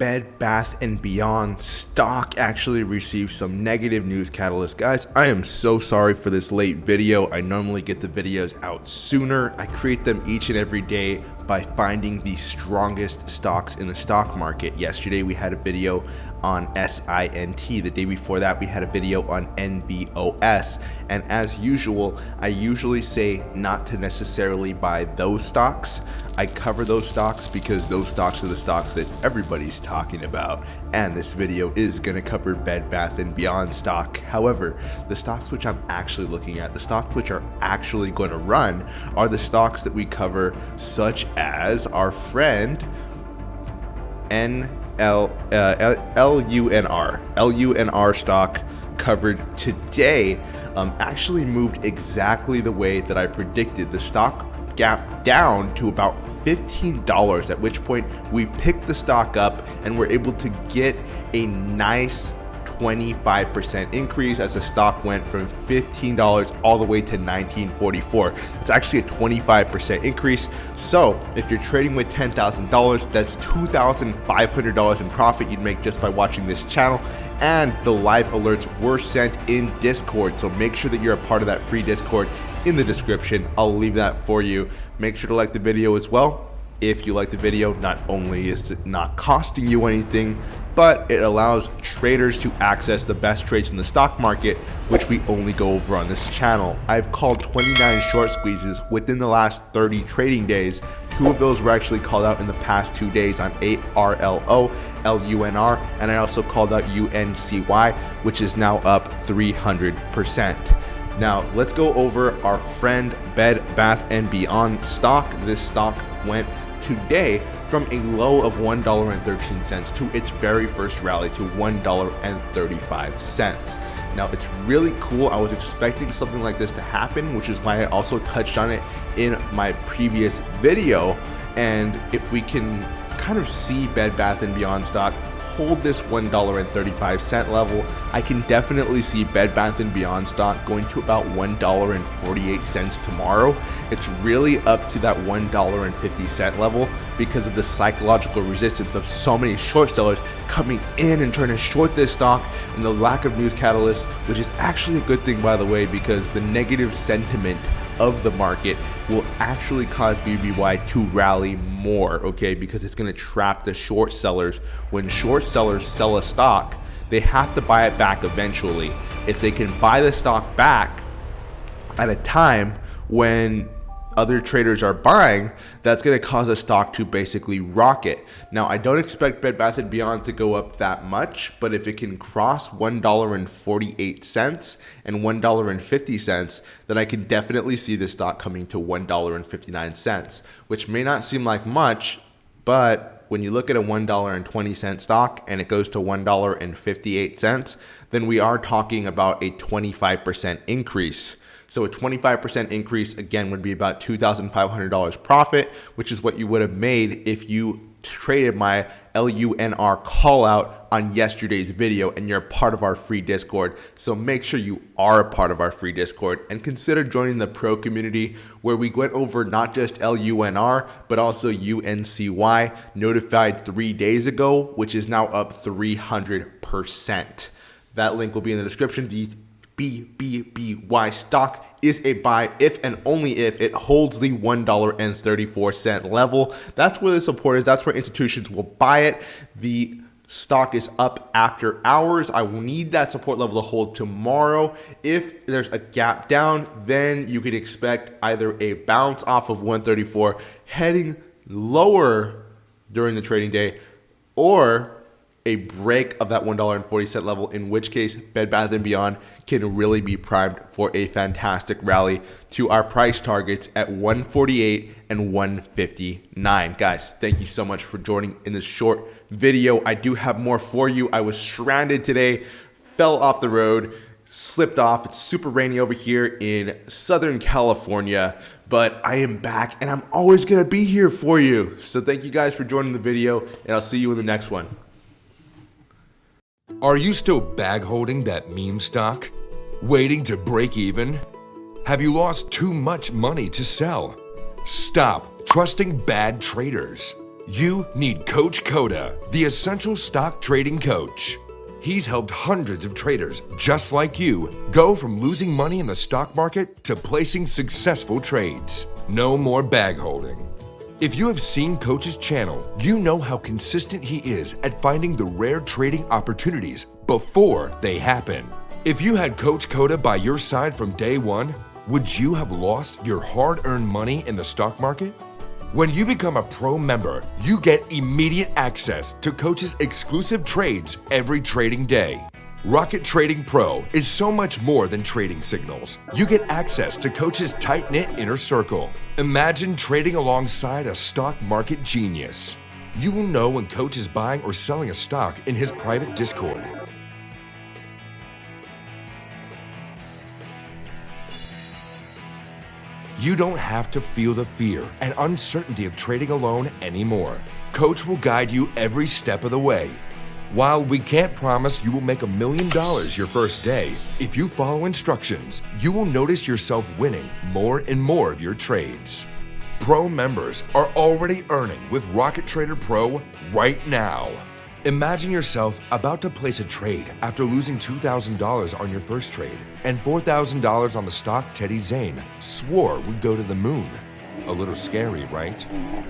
Bed Bath & Beyond stock actually received some negative news catalyst. Guys, I am so sorry for this late video. I normally get the videos out sooner. I create them each and every day by finding the strongest stocks in the stock market. Yesterday we had a video on SINT. The day before that we had a video on NBOS. And as usual, I usually say not to necessarily buy those stocks. I cover those stocks because those stocks are the stocks that everybody's talking about. And this video is going to cover Bed Bath & Beyond stock. However, the stocks which I'm actually looking at, the stocks which are actually going to run, are the stocks that we cover, such as our friend LUNR stock covered today actually moved exactly the way that I predicted. The stock gap down to about $15, at which point we picked the stock up and were able to get a nice 25% increase as the stock went from $15 all the way to $19.44. It's actually a 25% increase. So if you're trading with $10,000, that's $2,500 in profit you'd make just by watching this channel. And the live alerts were sent in Discord, so make sure that you're a part of that free Discord in the description. I'll leave that for you. Make sure to like the video as well. If you like the video, not only is it not costing you anything, but it allows traders to access the best trades in the stock market, which we only go over on this channel. I've called 29 short squeezes within the last 30 trading days. 2 of those were actually called out in the past 2 days on ARLO, LUNR, and I also called out UNCY, which is now up 300%. Now let's go over our friend Bed Bath & Beyond stock. This stock went today from a low of $1.13 to its very first rally to $1.35. Now it's really cool. I was expecting something like this to happen, which is why I also touched on it in my previous video. And if we can kind of see Bed Bath & Beyond stock hold this $1.35 level, I can definitely see Bed Bath & Beyond stock going to about $1.48 tomorrow. It's really up to that $1.50 level because of the psychological resistance of so many short sellers coming in and trying to short this stock, and the lack of news catalysts, which is actually a good thing, by the way, because the negative sentiment of the market will actually cause BBBY to rally more, okay? Because it's going to trap the short sellers. When short sellers sell a stock, they have to buy it back eventually. If they can buy the stock back at a time when other traders are buying, that's going to cause a stock to basically rocket. Now, I don't expect Bed Bath & Beyond to go up that much, but if it can cross $1.48 and $1.50, then I can definitely see the stock coming to $1.59, which may not seem like much, but when you look at a $1.20 stock and it goes to $1.58, then we are talking about a 25% increase. So a 25% increase, again, would be about $2,500 profit, which is what you would have made if you traded my LUNR call out on yesterday's video and you're part of our free Discord. So make sure you are a part of our free Discord and consider joining the pro community, where we went over not just LUNR, but also UNCY, notified 3 days ago, which is now up 300%. That link will be in the description. The BBBY stock is a buy if and only if it holds the $1.34 level. That's where the support is. That's where institutions will buy it. The stock is up after hours. I will need that support level to hold tomorrow. If there's a gap down, then you could expect either a bounce off of 134 heading lower during the trading day, or a break of that $1.40 level, in which case Bed Bath & Beyond can really be primed for a fantastic rally to our price targets at $148 and $159. Guys, thank you so much for joining in this short video. I do have more for you. I was stranded today, fell off the road, slipped off. It's super rainy over here in Southern California, but I am back and I'm always going to be here for you. So thank you guys for joining the video, and I'll see you in the next one. Are you still bag holding that meme stock? Waiting to break even? Have you lost too much money to sell? Stop trusting bad traders. You need Coach Koda, the essential stock trading coach. He's helped hundreds of traders just like you go from losing money in the stock market to placing successful trades. No more bag holding. If you have seen Coach's channel, you know how consistent he is at finding the rare trading opportunities before they happen. If you had Coach Koda by your side from day one, would you have lost your hard-earned money in the stock market? When you become a pro member, you get immediate access to Coach's exclusive trades every trading day. Rocket Trading Pro is so much more than trading signals. You get access to Coach's tight-knit inner circle. Imagine trading alongside a stock market genius. You will know when Coach is buying or selling a stock in his private Discord. You don't have to feel the fear and uncertainty of trading alone anymore. Coach will guide you every step of the way. While we can't promise you will make $1 million your first day, if you follow instructions, you will notice yourself winning more and more of your trades. Pro members are already earning with Rocket Trader Pro right now. Imagine yourself about to place a trade after losing $2,000 on your first trade and $4,000 on the stock Teddy Zane swore would go to the moon. A little scary, right?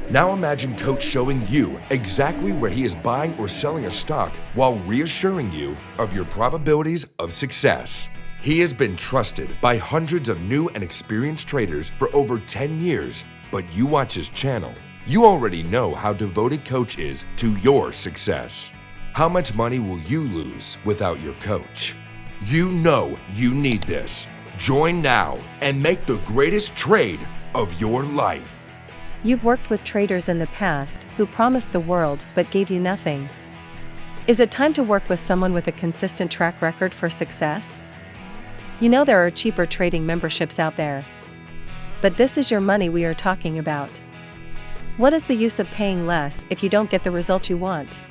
Now imagine Coach showing you exactly where he is buying or selling a stock while reassuring you of your probabilities of success. He has been trusted by hundreds of new and experienced traders for over 10 years, but you watch his channel. You already know how devoted Coach is to your success. How much money will you lose without your coach? You know you need this. Join now and make the greatest trade of your life. You've worked with traders in the past who promised the world but gave you nothing. Is it time to work with someone with a consistent track record for success? You know there are cheaper trading memberships out there. But this is your money we are talking about. What is the use of paying less if you don't get the result you want?